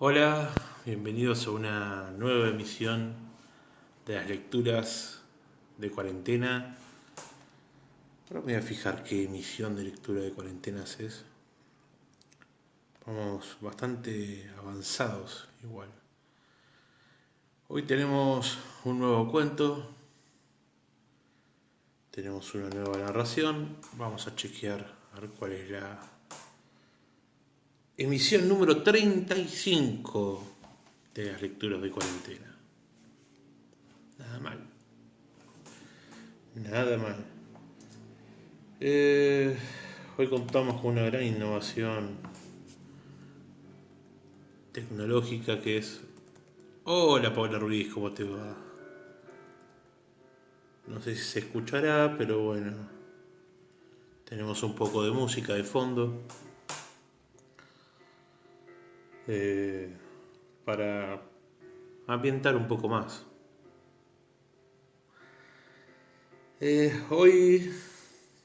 Hola, bienvenidos a una nueva emisión de las lecturas de cuarentena. Ahora me voy a fijar qué emisión de lectura de cuarentenas es. Vamos bastante avanzados igual. Hoy tenemos un nuevo cuento, tenemos una nueva narración. Vamos a chequear a ver cuál es la emisión número 35 de las lecturas de cuarentena. Nada mal, nada mal. Eh, Hoy contamos con una gran innovación tecnológica que es... Hola Paula Ruiz, ¿cómo te va? No sé si se escuchará, pero bueno, tenemos un poco de música de fondo eh, para ambientar un poco más. Hoy,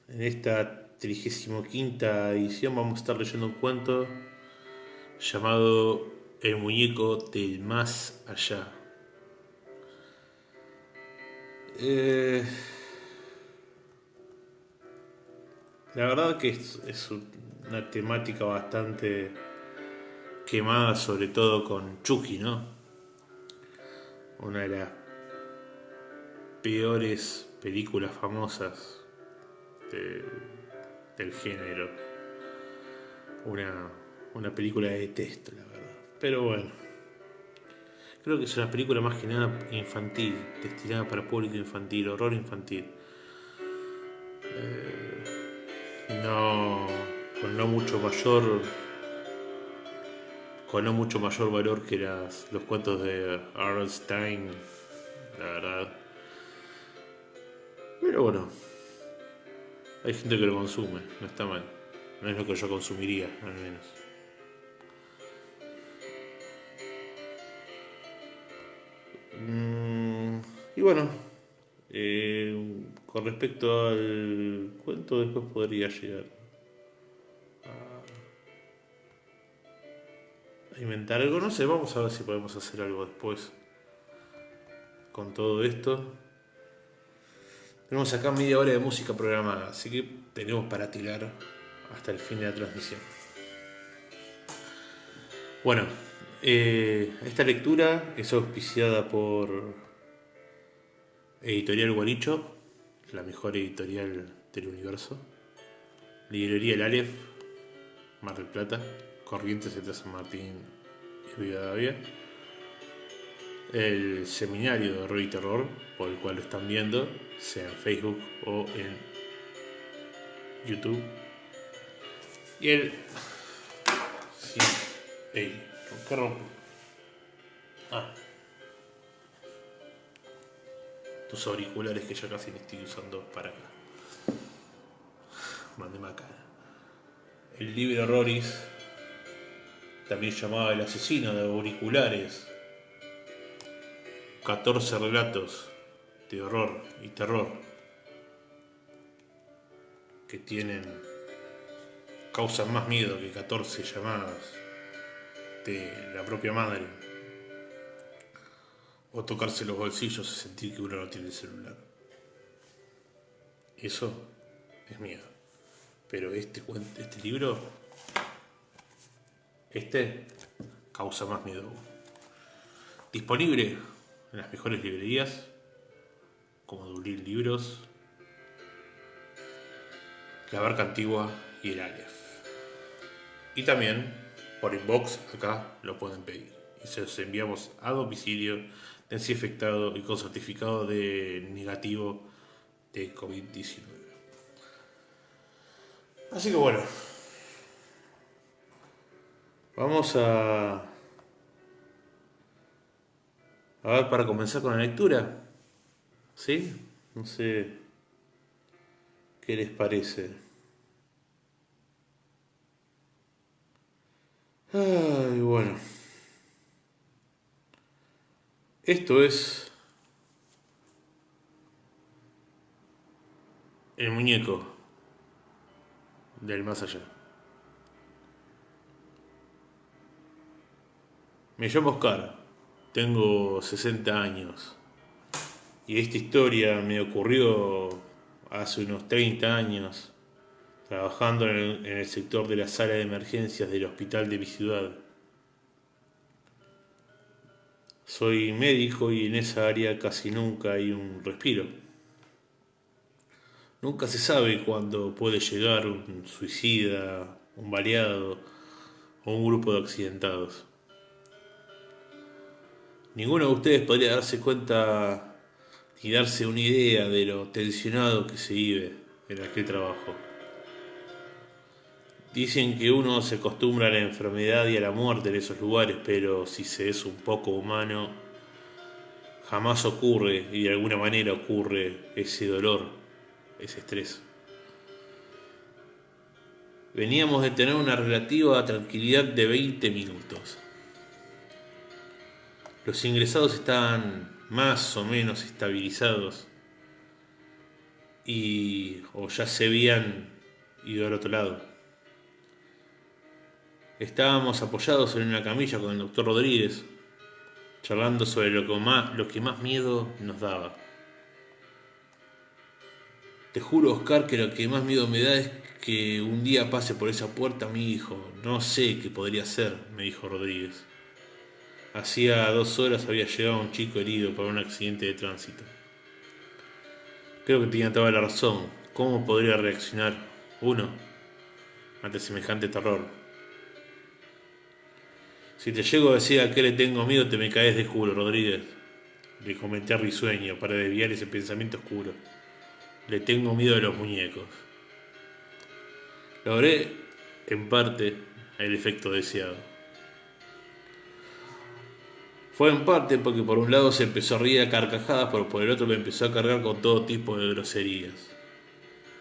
en esta 35ª edición, vamos a estar leyendo un cuento llamado El muñeco del más allá. Eh, la verdad que es una temática bastante quemada, sobre todo con Chucky, ¿no? Una de las peores películas famosas de- del género. Una, una película de detesto, la verdad. Pero bueno, creo que es una película más que nada infantil, destinada para público infantil, horror infantil. No, con no mucho mayor, con no mucho mayor valor que los cuentos de R.L. Stein, la verdad. Pero bueno, hay gente que lo consume, no está mal. No es lo que yo consumiría, al menos. Y bueno, con respecto al cuento, después podría llegar a inventar algo. No sé, vamos a ver si podemos hacer algo después con todo esto. Tenemos acá media hora de música programada, así que tenemos para tirar hasta el fin de la transmisión. Bueno, esta lectura es auspiciada por Editorial Guaricho, la mejor editorial del universo. Librería El Aleph, Mar del Plata, Corrientes entre San Martín y Rivadavia. El seminario de horror y terror, por el cual lo están viendo, sea en Facebook o en YouTube. Y el... Sí. Ey, ¿qué rompo? Ah, tus auriculares que ya casi ni estoy usando para acá. Mandé macana. El libro Horroris, también llamado El asesino de auriculares. 14 relatos de horror y terror que causan más miedo que 14 llamadas de la propia madre, o tocarse los bolsillos y sentir que uno no tiene el celular. Eso es miedo. Pero este libro, causa más miedo aún. Disponible en las mejores librerías, como Dublín Libros, La Barca Antigua y el Aleph. Y también por inbox acá lo pueden pedir. Y se los enviamos a domicilio, desinfectado y con certificado de negativo de COVID-19. Así que bueno, vamos a ver para comenzar con la lectura. ¿Sí? No sé qué les parece. Ay, bueno. Esto es el muñeco del más allá. Me llamo Oscar, tengo 60 años y esta historia me ocurrió hace unos 30 años trabajando en el sector de la sala de emergencias del hospital de mi ciudad. Soy médico y en esa área casi nunca hay un respiro. Nunca se sabe cuándo puede llegar un suicida, un baleado o un grupo de accidentados. Ninguno de ustedes podría darse cuenta y darse una idea de lo tensionado que se vive en aquel trabajo. Dicen que uno se acostumbra a la enfermedad y a la muerte en esos lugares, pero si se es un poco humano, jamás ocurre y de alguna manera ocurre ese dolor, ese estrés. Veníamos de tener una relativa tranquilidad de 20 minutos. Los ingresados estaban más o menos estabilizados o ya se habían ido al otro lado. Estábamos apoyados en una camilla con el doctor Rodríguez, charlando sobre lo que más miedo nos daba. Te juro, Oscar, que lo que más miedo me da es que un día pase por esa puerta mi hijo. No sé qué podría ser, me dijo Rodríguez. Hacía 2 horas había llegado un chico herido por un accidente de tránsito. Creo que tenía toda la razón. ¿Cómo podría reaccionar uno ante semejante terror? Si te llego a decir a qué le tengo miedo, te me caes de culo, Rodríguez. Le comenté risueño para desviar ese pensamiento oscuro. Le tengo miedo a los muñecos. Logré, en parte, el efecto deseado. Fue en parte porque por un lado se empezó a reír a carcajadas, pero por el otro me empezó a cargar con todo tipo de groserías.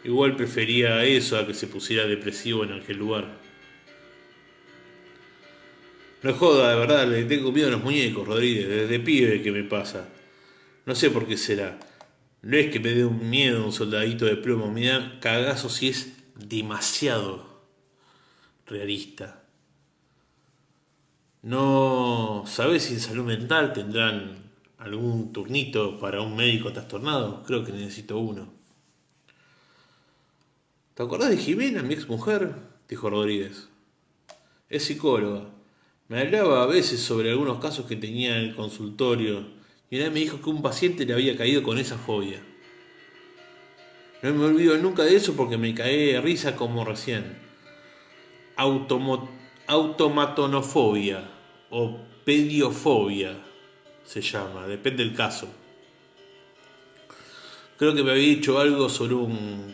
Igual prefería eso a que se pusiera depresivo en aquel lugar. No joda, de verdad, le tengo miedo a los muñecos, Rodríguez, desde pibe que me pasa. No sé por qué será. No es que me dé un miedo un soldadito de plomo, me da cagazo si es demasiado realista. No sabés si en salud mental tendrán algún turnito para un médico trastornado. Creo que necesito uno. ¿Te acordás de Jimena, mi ex mujer? Dijo Rodríguez. Es psicóloga. Me hablaba a veces sobre algunos casos que tenía en el consultorio y una vez me dijo que un paciente le había caído con esa fobia. No me olvido nunca de eso porque me caí de risa como recién. Automatonofobia o pediofobia se llama, depende del caso. Creo que me había dicho algo sobre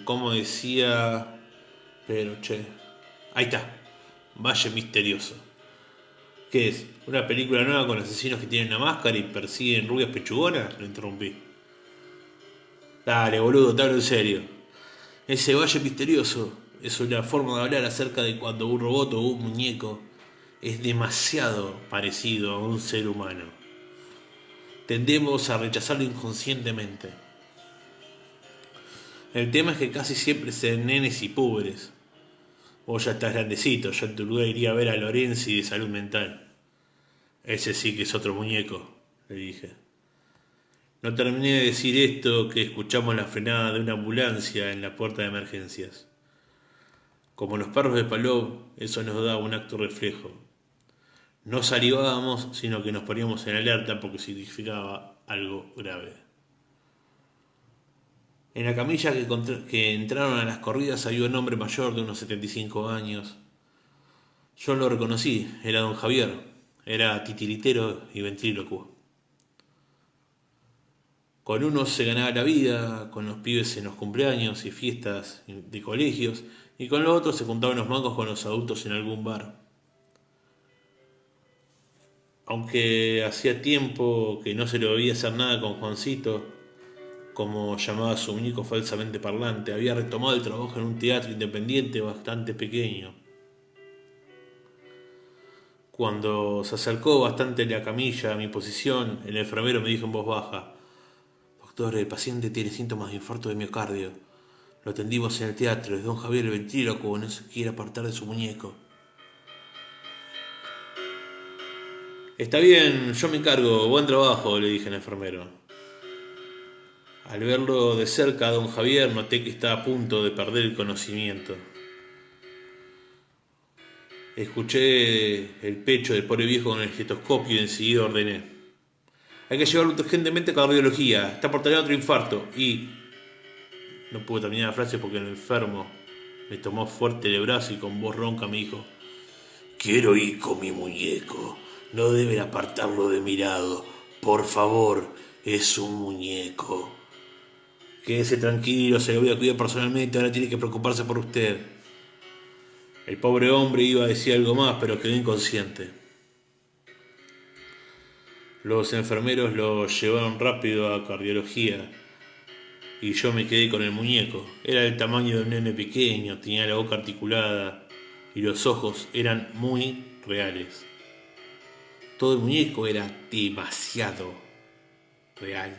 cómo decía, pero che, ahí está, Valle Misterioso. ¿Qué es? ¿Una película nueva con asesinos que tienen una máscara y persiguen rubias pechugonas? Lo interrumpí. Dale, boludo, te hablo en serio. Ese Valle Misterioso es una forma de hablar acerca de cuando un robot o un muñeco es demasiado parecido a un ser humano. Tendemos a rechazarlo inconscientemente. El tema es que casi siempre son nenes y pobres. Vos ya estás grandecito, yo en tu lugar iría a ver a Lorenzi de salud mental. Ese sí que es otro muñeco, le dije. No terminé de decir esto que escuchamos la frenada de una ambulancia en la puerta de emergencias. Como los perros de Pavlov, eso nos da un acto reflejo. No salivábamos, sino que nos poníamos en alerta porque significaba algo grave. En la camilla que entraron a las corridas había un hombre mayor de unos 75 años. Yo lo reconocí, era don Javier, era titiritero y ventrílocuo. Con unos se ganaba la vida, con los pibes en los cumpleaños y fiestas de colegios, y con los otros se juntaban los mangos con los adultos en algún bar. Aunque hacía tiempo que no se le oía hacer nada con Juancito, como llamaba a su muñeco falsamente parlante, había retomado el trabajo en un teatro independiente bastante pequeño. Cuando se acercó bastante la camilla a mi posición, el enfermero me dijo en voz baja: Doctor, el paciente tiene síntomas de infarto de miocardio. Lo atendimos en el teatro, es don Javier el ventrílocuo, no se quiere apartar de su muñeco. Está bien, yo me encargo, buen trabajo, le dije al enfermero. Al verlo de cerca a don Javier noté que estaba a punto de perder el conocimiento. Escuché el pecho del pobre viejo con el estetoscopio y enseguida ordené. Hay que llevarlo urgentemente a cardiología, está por tener otro infarto. Y no pude terminar la frase porque el enfermo me tomó fuerte el brazo y con voz ronca me dijo: quiero ir con mi muñeco, no deben apartarlo de mi lado, por favor, es un muñeco. Quédese tranquilo, se lo voy a cuidar personalmente, ahora tiene que preocuparse por usted. El pobre hombre iba a decir algo más, pero quedó inconsciente. Los enfermeros lo llevaron rápido a cardiología y yo me quedé con el muñeco. Era del tamaño de un nene pequeño, tenía la boca articulada y los ojos eran muy reales. Todo el muñeco era demasiado real.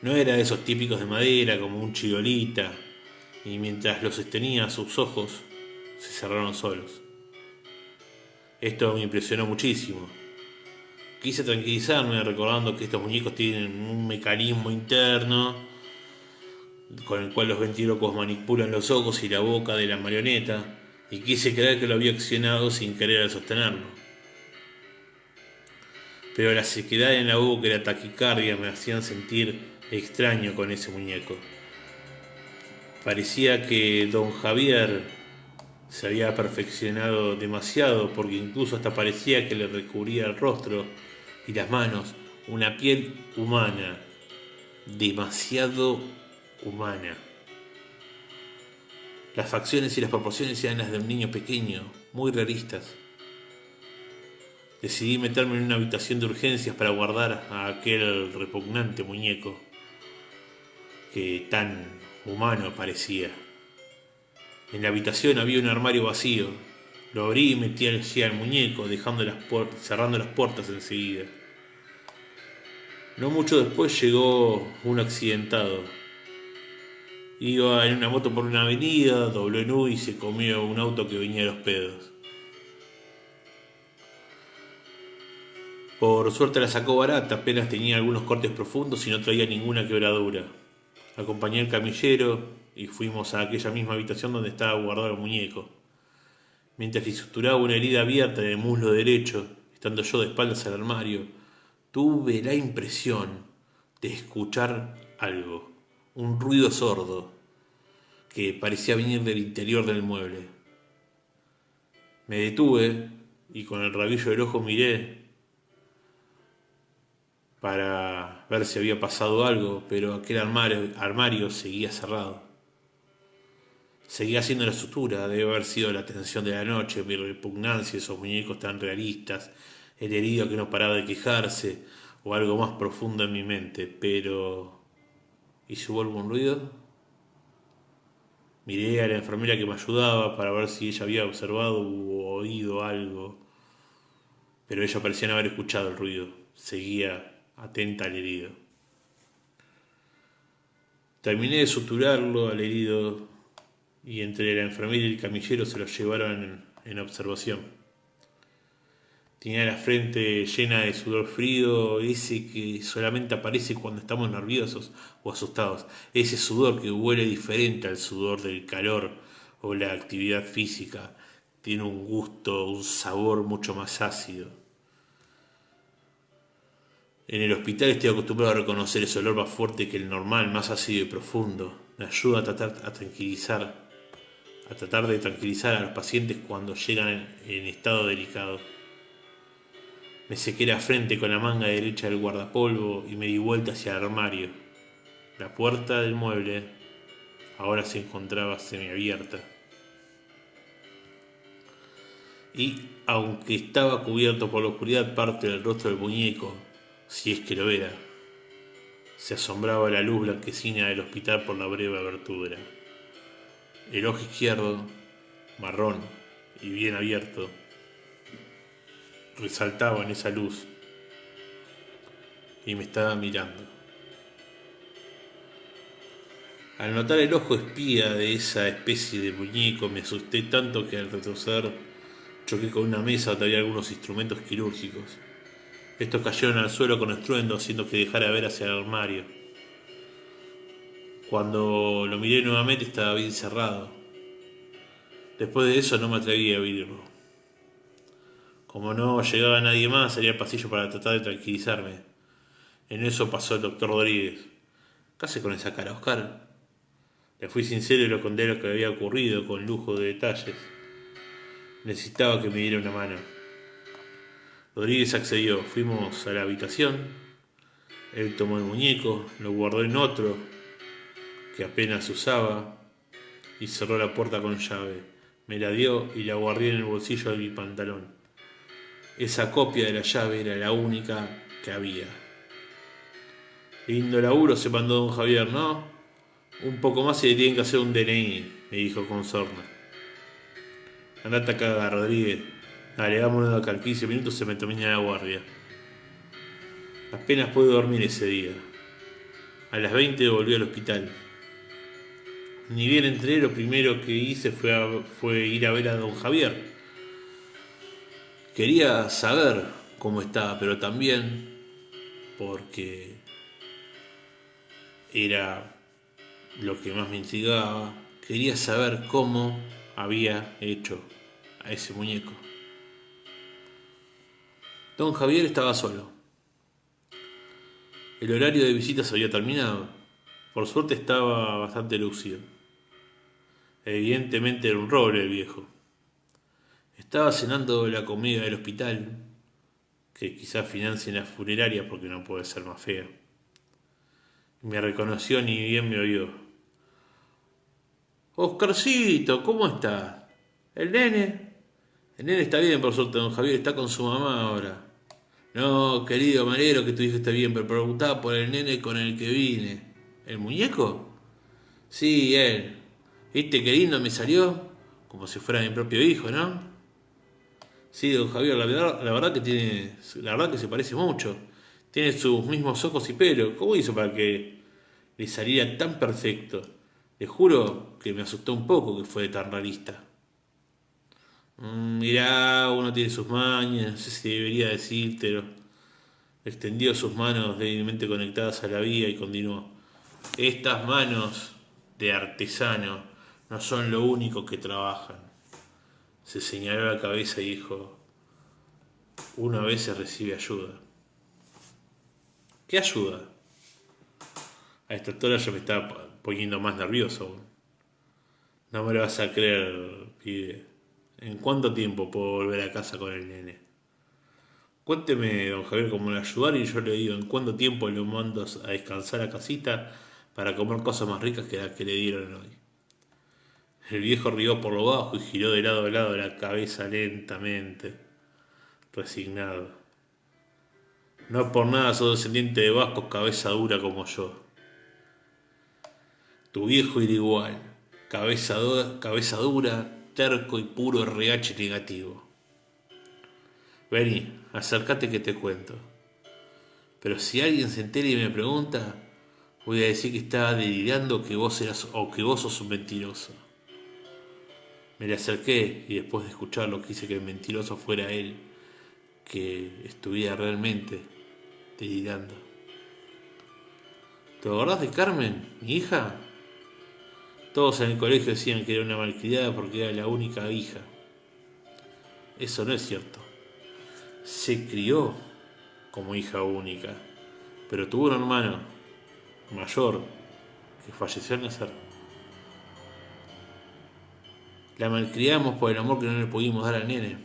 No era de esos típicos de madera como un chirolita, y mientras lo sostenía sus ojos se cerraron solos. Esto me impresionó muchísimo. Quise tranquilizarme recordando que estos muñecos tienen un mecanismo interno con el cual los ventrílocos manipulan los ojos y la boca de la marioneta, y quise creer que lo había accionado sin querer al sostenerlo. Pero la sequedad en la boca y la taquicardia me hacían sentir extraño con ese muñeco. Parecía que don Javier se había perfeccionado demasiado, porque incluso hasta parecía que le recubría el rostro y las manos una piel humana, demasiado humana. Las facciones y las proporciones eran las de un niño pequeño, muy realistas. Decidí meterme en una habitación de urgencias para guardar a aquel repugnante muñeco que tan humano parecía. En la habitación había un armario vacío. Lo abrí y metí al muñeco, cerrando las puertas enseguida. No mucho después llegó un accidentado. Iba en una moto por una avenida, dobló en U y se comió un auto que venía a los pedos. Por suerte la sacó barata, apenas tenía algunos cortes profundos y no traía ninguna quebradura. Acompañé al camillero y fuimos a aquella misma habitación donde estaba guardado el muñeco. Mientras le suturaba una herida abierta en el muslo derecho, estando yo de espaldas al armario, tuve la impresión de escuchar algo, un ruido sordo que parecía venir del interior del mueble. Me detuve y con el rabillo del ojo miré para ver si había pasado algo, pero aquel armario seguía cerrado. Seguía haciendo la sutura, debe haber sido la tensión de la noche, mi repugnancia, esos muñecos tan realistas, el herido que no paraba de quejarse, o algo más profundo en mi mente, pero... ¿y si hubo algún ruido? Miré a la enfermera que me ayudaba para ver si ella había observado o oído algo, pero ella parecía no haber escuchado el ruido, seguía atenta al herido. Terminé de suturarlo al herido y entre la enfermera y el camillero se lo llevaron en observación. Tenía la frente llena de sudor frío, ese que solamente aparece cuando estamos nerviosos o asustados. Ese sudor que huele diferente al sudor del calor o la actividad física. Tiene un gusto, un sabor mucho más ácido. En el hospital estoy acostumbrado a reconocer ese olor más fuerte que el normal, más ácido y profundo. Me ayuda a tratar de tranquilizar a los pacientes cuando llegan en estado delicado. Me sequé la frente con la manga derecha del guardapolvo y me di vuelta hacia el armario. La puerta del mueble ahora se encontraba semiabierta. Y aunque estaba cubierto por la oscuridad, parte del rostro del muñeco, si es que lo era, se asombraba la luz blanquecina del hospital por la breve abertura. El ojo izquierdo, marrón y bien abierto, resaltaba en esa luz y me estaba mirando. Al notar el ojo espía de esa especie de muñeco me asusté tanto que al retroceder Choqué con una mesa donde había algunos instrumentos quirúrgicos. Estos cayeron al suelo con estruendo, haciendo que dejara de ver hacia el armario. Cuando lo miré nuevamente estaba bien cerrado. Después de eso no me atreví a abrirlo. Como no llegaba nadie más, salí al pasillo para tratar de tranquilizarme. En eso pasó el doctor Rodríguez. ¿Qué hace con esa cara, Oscar? Le fui sincero y lo conté lo que había ocurrido con lujo de detalles. Necesitaba que me diera una mano. Rodríguez accedió. Fuimos a la habitación. Él tomó el muñeco, lo guardó en otro que apenas usaba y cerró la puerta con llave. Me la dio y la guardé en el bolsillo de mi pantalón. Esa copia de la llave era la única que había. Lindo laburo se mandó don Javier, ¿no? Un poco más y le tienen que hacer un DNI, me dijo con sorna. Andate a cagar, Rodríguez. Dale, vámonos de acá. En 15 minutos se me termina la guardia. Apenas pude dormir ese día. A las 20 volví al hospital. Ni bien entré, lo primero que hice fue ir a ver a don Javier. Quería saber cómo estaba, pero también porque era lo que más me intrigaba. Quería saber cómo había hecho a ese muñeco. Don Javier estaba solo. El horario de visitas había terminado. Por suerte estaba bastante lúcido. Evidentemente era un roble el viejo. Estaba cenando la comida del hospital, que quizás financien las funerarias porque no puede ser más fea. Me reconoció ni bien me oyó. Oscarcito, ¿cómo estás? ¿El nene? El nene está bien, por suerte, don Javier, está con su mamá ahora. No, querido, me alegro que tu hijo esté bien, pero preguntaba por el nene con el que vine. ¿El muñeco? Sí, él. ¿Viste qué lindo me salió? Como si fuera mi propio hijo, ¿no? Sí, don Javier, la verdad que se parece mucho. Tiene sus mismos ojos y pelo. ¿Cómo hizo para que le saliera tan perfecto? Le juro que me asustó un poco que fue tan realista. Mirá, uno tiene sus mañas, no sé si debería decírtelo. Extendió sus manos débilmente conectadas a la vía y continuó. Estas manos de artesano no son lo único que trabajan. Se señaló la cabeza y dijo, uno a veces recibe ayuda. ¿Qué ayuda? A esta altura yo me estaba poniendo más nervioso. No me lo vas a creer, pibe. ¿En cuánto tiempo puedo volver a casa con el nene? Cuénteme, don Javier, cómo le ayudar y yo le digo en cuánto tiempo lo mando a descansar a casita para comer cosas más ricas que las que le dieron hoy. El viejo rió por lo bajo y giró de lado a lado la cabeza lentamente, resignado. No por nada sos descendiente de vascos cabeza dura como yo. Tu viejo era igual, cabeza dura, terco y puro RH negativo. Vení, acércate que te cuento. Pero si alguien se entera y me pregunta, voy a decir que estaba delirando que vos eras o que vos sos un mentiroso. Me le acerqué y después de escucharlo quise que el mentiroso fuera él, que estuviera realmente delirando. ¿Te acordás de Carmen, mi hija? Todos en el colegio decían que era una malcriada porque era la única hija. Eso no es cierto. Se crió como hija única, pero tuvo un hermano mayor que falleció al nacer. La malcriamos por el amor que no le pudimos dar al nene.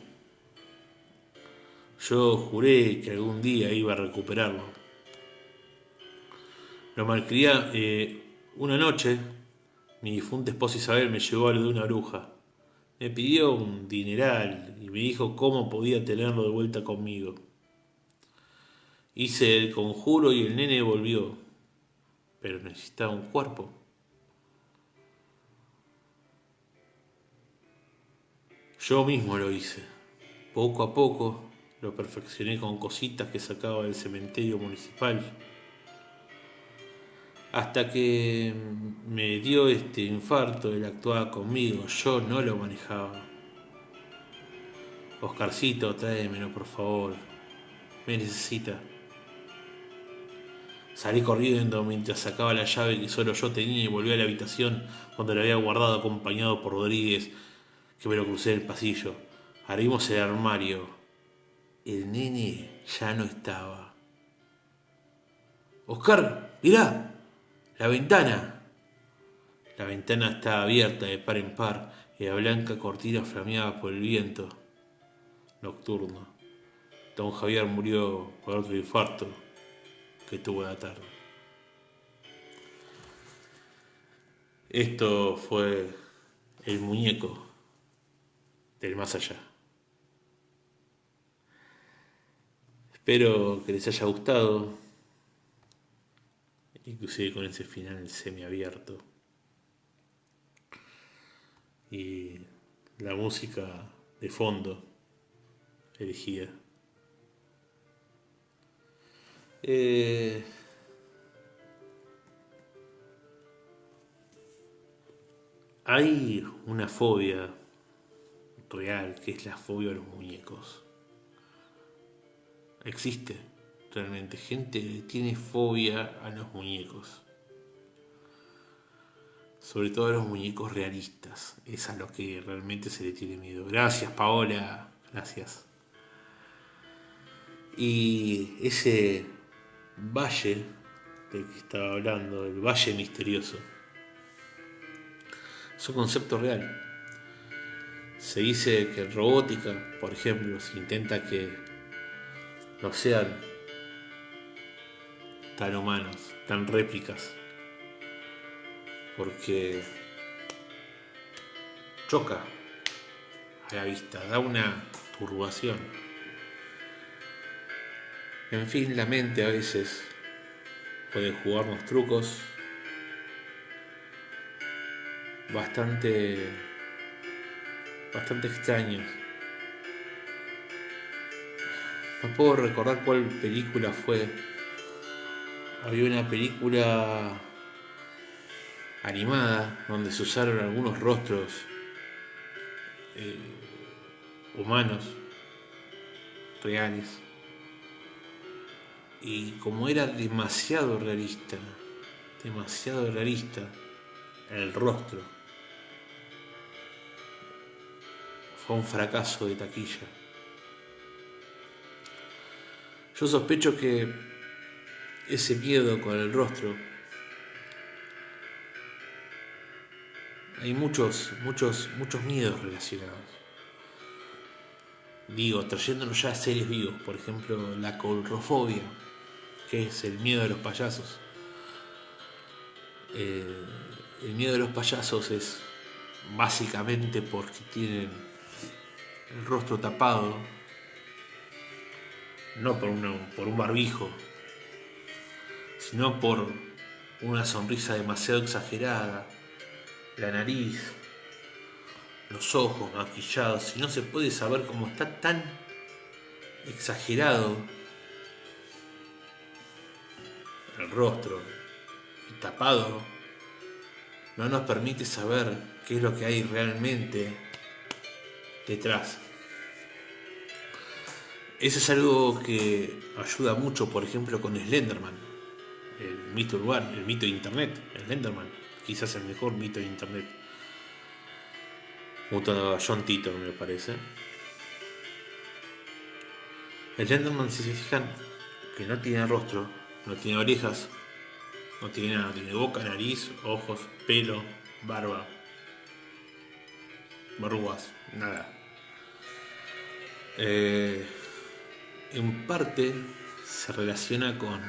Yo juré que algún día iba a recuperarlo. Lo malcrié una noche. Mi difunta esposa Isabel me llevó a lo de una bruja. Me pidió un dineral y me dijo cómo podía tenerlo de vuelta conmigo. Hice el conjuro y el nene volvió, pero necesitaba un cuerpo. Yo mismo lo hice. Poco a poco lo perfeccioné con cositas que sacaba del cementerio municipal. Hasta que me dio este infarto, él actuaba conmigo, yo no lo manejaba. Oscarcito, tráemelo, por favor. Me necesita. Salí corriendo mientras sacaba la llave que solo yo tenía y volví a la habitación donde la había guardado acompañado por Rodríguez, que me lo crucé en el pasillo. Abrimos el armario. El nene ya no estaba. Oscar, mirá, la ventana. La ventana estaba abierta de par en par y la blanca cortina flameaba por el viento nocturno. Don Javier murió por otro infarto que tuvo la tarde. Esto fue el muñeco del más allá. Espero que les haya gustado, inclusive con ese final semiabierto. Y la música de fondo elegida. Hay una fobia real que es la fobia a los muñecos. Existe realmente gente que tiene fobia a los muñecos. Sobre todo a los muñecos realistas. Es a los que realmente se le tiene miedo. Gracias, Paola. Gracias. Y ese valle del que estaba hablando, el valle misterioso, es un concepto real. Se dice que en robótica, por ejemplo, se intenta que no sean tan humanos, tan réplicas, porque choca a la vista, da una turbación. En fin, la mente a veces puede jugarnos trucos bastante extraños. No puedo recordar cuál película fue. Había una película animada donde se usaron algunos rostros humanos reales, y como era demasiado realista el rostro, fue un fracaso de taquilla. Yo sospecho que ese miedo con el rostro, hay muchos miedos relacionados. Digo, trayéndonos ya a seres vivos, por ejemplo, la coulrofobia, que es el miedo de los payasos. El miedo de los payasos es básicamente porque tienen el rostro tapado, no por un barbijo, sino por una sonrisa demasiado exagerada, la nariz, los ojos maquillados, y no se puede saber cómo está tan exagerado el rostro y tapado, no nos permite saber qué es lo que hay realmente detrás. Eso es algo que ayuda mucho, por ejemplo, con Slenderman, el mito urbano, el mito de internet. Slenderman, quizás el mejor mito de internet, junto a John Titor, me parece. Slenderman, si se fijan, que no tiene rostro, no tiene orejas, no tiene nada, tiene boca, nariz, ojos, pelo, barba, verrugas, nada. En parte se relaciona con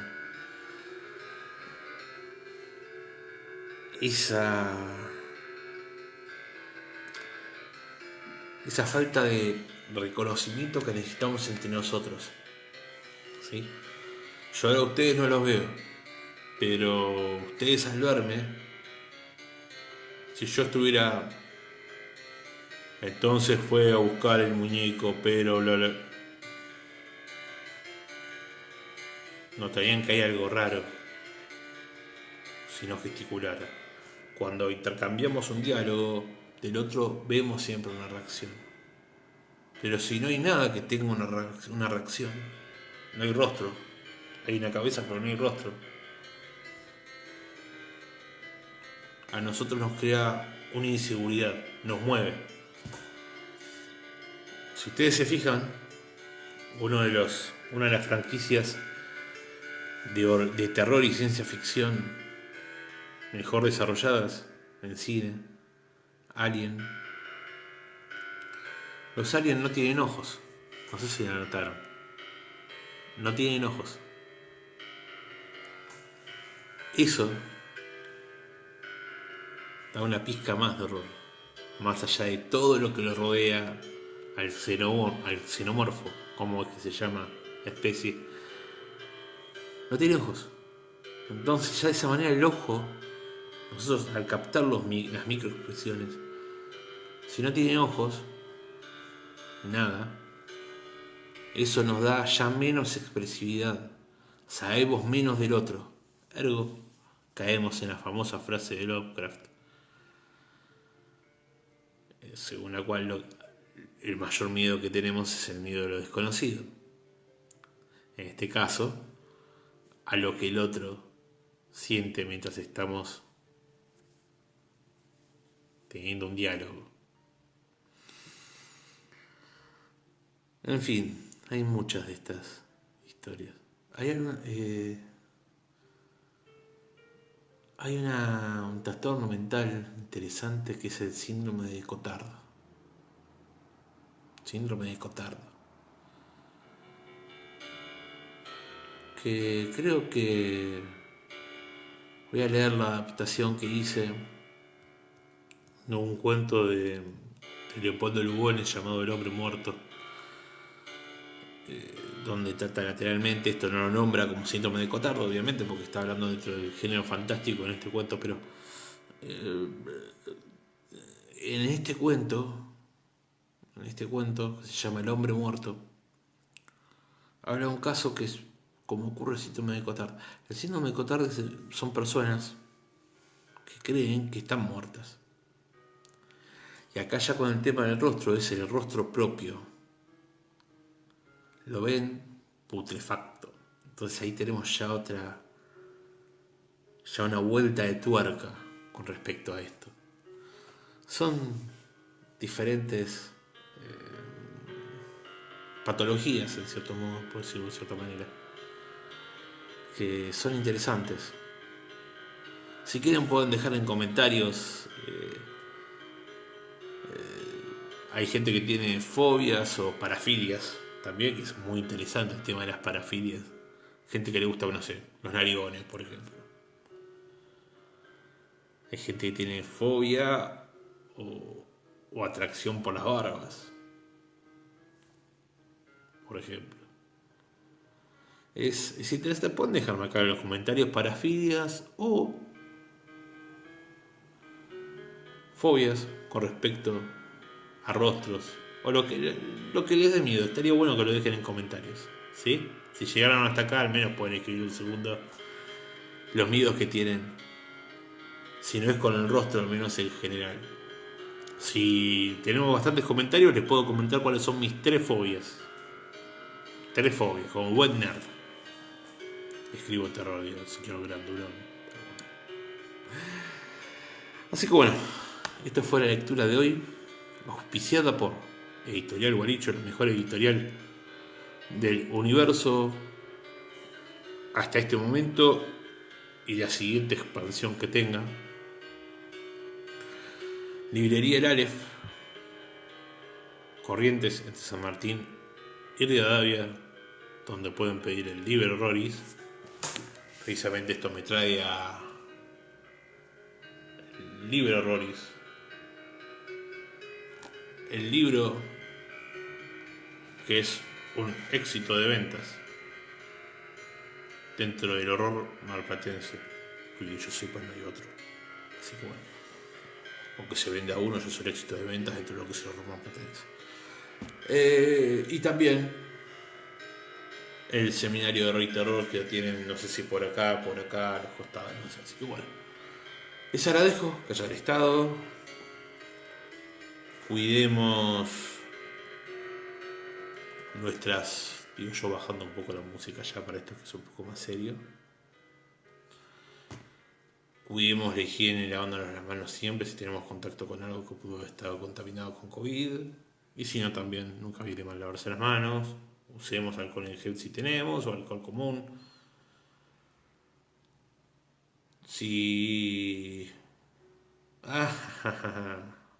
esa falta de reconocimiento que necesitamos entre nosotros, ¿sí? Yo ahora a ustedes no los veo, pero ustedes al verme, si yo estuviera, entonces fue a buscar el muñeco, pero notarían que hay algo raro si no gesticulara. Cuando intercambiamos un diálogo, del otro vemos siempre una reacción. Pero si no hay nada que tenga una reacción, no hay rostro. Hay una cabeza pero no hay rostro. A nosotros nos crea una inseguridad, nos mueve. Si ustedes se fijan, una de las franquicias de terror y ciencia ficción mejor desarrolladas en cine, Alien. Los aliens no tienen ojos. No sé si lo notaron. No tienen ojos. Eso da una pizca más de horror. Más allá de todo lo que lo rodea al xenomorfo, como es que se llama la especie. No tiene ojos. Entonces ya de esa manera el ojo, nosotros al captar las microexpresiones, si no tiene ojos, nada, eso nos da ya menos expresividad. Sabemos menos del otro. Ergo, caemos en la famosa frase de Lovecraft, según la cual el mayor miedo que tenemos es el miedo de lo desconocido. En este caso, a lo que el otro siente mientras estamos teniendo un diálogo. En fin, hay muchas de estas historias. Hay un trastorno mental interesante que es el síndrome de Cotard. Síndrome de Cotard. Que creo que voy a leer la adaptación que hice de un cuento de Leopoldo Lugones llamado El hombre muerto, donde trata lateralmente, esto no lo nombra como síndrome de Cotard, obviamente, porque está hablando dentro del género fantástico en este cuento, pero en este cuento que se llama El hombre muerto, habla de un caso que es como ocurre el síndrome de Cotard. El síndrome de Cotard son personas que creen que están muertas. Y acá ya con el tema del rostro, es el rostro propio. Lo ven putrefacto. Entonces ahí tenemos ya una vuelta de tuerca con respecto a esto. Son diferentes patologías, en cierto modo, por decirlo de cierta manera, que son interesantes. Si quieren pueden dejar en comentarios. Hay gente que tiene fobias o parafilias también, que es muy interesante el tema de las parafilias. Gente que le gusta, no sé, los narigones, por ejemplo. Hay gente que tiene fobia o atracción por las barbas, por ejemplo. Es interesante, pueden dejarme acá en los comentarios parafilias o fobias con respecto a rostros o lo que les dé miedo. Estaría bueno que lo dejen en comentarios, ¿sí? Si llegaron hasta acá, al menos pueden escribir un segundo los miedos que tienen. Si no es con el rostro, al menos en general. Si tenemos bastantes comentarios, les puedo comentar cuáles son mis 3 fobias. 3 fobias, como buen nerd. Escribo terror, digo, si quiero grandulón. Así que bueno, esta fue la lectura de hoy, auspiciada por Editorial Gualicho, la mejor editorial del universo hasta este momento y la siguiente expansión que tenga. Librería El Aleph, Corrientes entre San Martín y Rivadavia, donde pueden pedir el libro Roris. Precisamente esto me trae a el libro Roris, el libro que es un éxito de ventas dentro del horror marplatense, porque yo sepa no hay otro. Así que bueno, aunque se vende a uno, yo soy el éxito de ventas dentro de lo que es el horror marplatense. Y también el seminario de horror y terror que lo tienen, no sé si por acá, a los costados, no sé. Así que bueno, les agradezco que hayan estado. Cuidemos digo yo, bajando un poco la música ya para esto que es un poco más serio. Cuidemos la higiene y lavándonos las manos siempre si tenemos contacto con algo que pudo haber estado contaminado con COVID. Y si no, también nunca viene mal lavarse las manos. Usemos alcohol en gel si tenemos, o alcohol común. Si...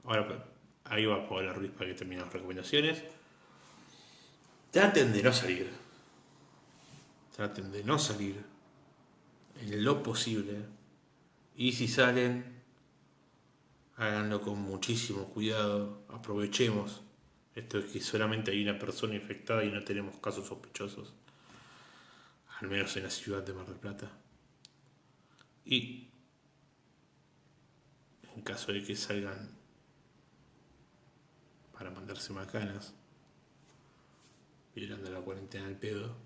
Ahora, ahí va Paola Ruiz para que termine las recomendaciones. Traten de no salir. Traten de no salir en lo posible. Y si salen, háganlo con muchísimo cuidado. Aprovechemos esto es que solamente hay una persona infectada y no tenemos casos sospechosos, al menos en la ciudad de Mar del Plata. Y en caso de que salgan para mandarse macanas, violando la cuarentena al pedo,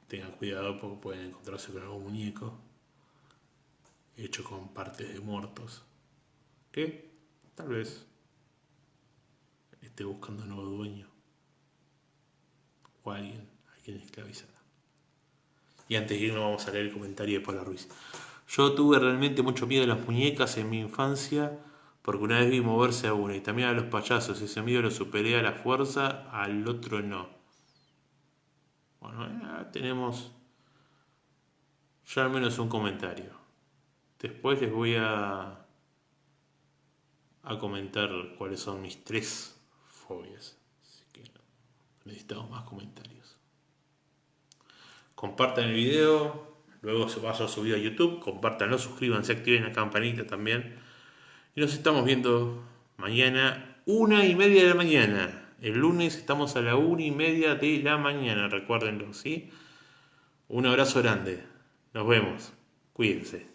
tengan cuidado porque pueden encontrarse con algún muñeco hecho con partes de muertos que tal vez esté buscando un nuevo dueño o alguien a quien esclavizar. Y antes de irnos vamos a leer el comentario de Paula Ruiz. Yo tuve realmente mucho miedo a las muñecas en mi infancia porque una vez vi moverse a una y también a los payasos. Ese miedo lo superé a la fuerza, al otro no. Bueno, tenemos ya al menos un comentario. Después les voy a comentar cuáles son mis 3 fobias. Así que necesitamos más comentarios. Compartan el video, luego se vaya subido a YouTube, compártanlo, suscríbanse, activen la campanita también. Y nos estamos viendo mañana, 1:30 de la mañana. El lunes estamos a la 1:30 de la mañana, recuérdenlo, ¿sí? Un abrazo grande. Nos vemos. Cuídense.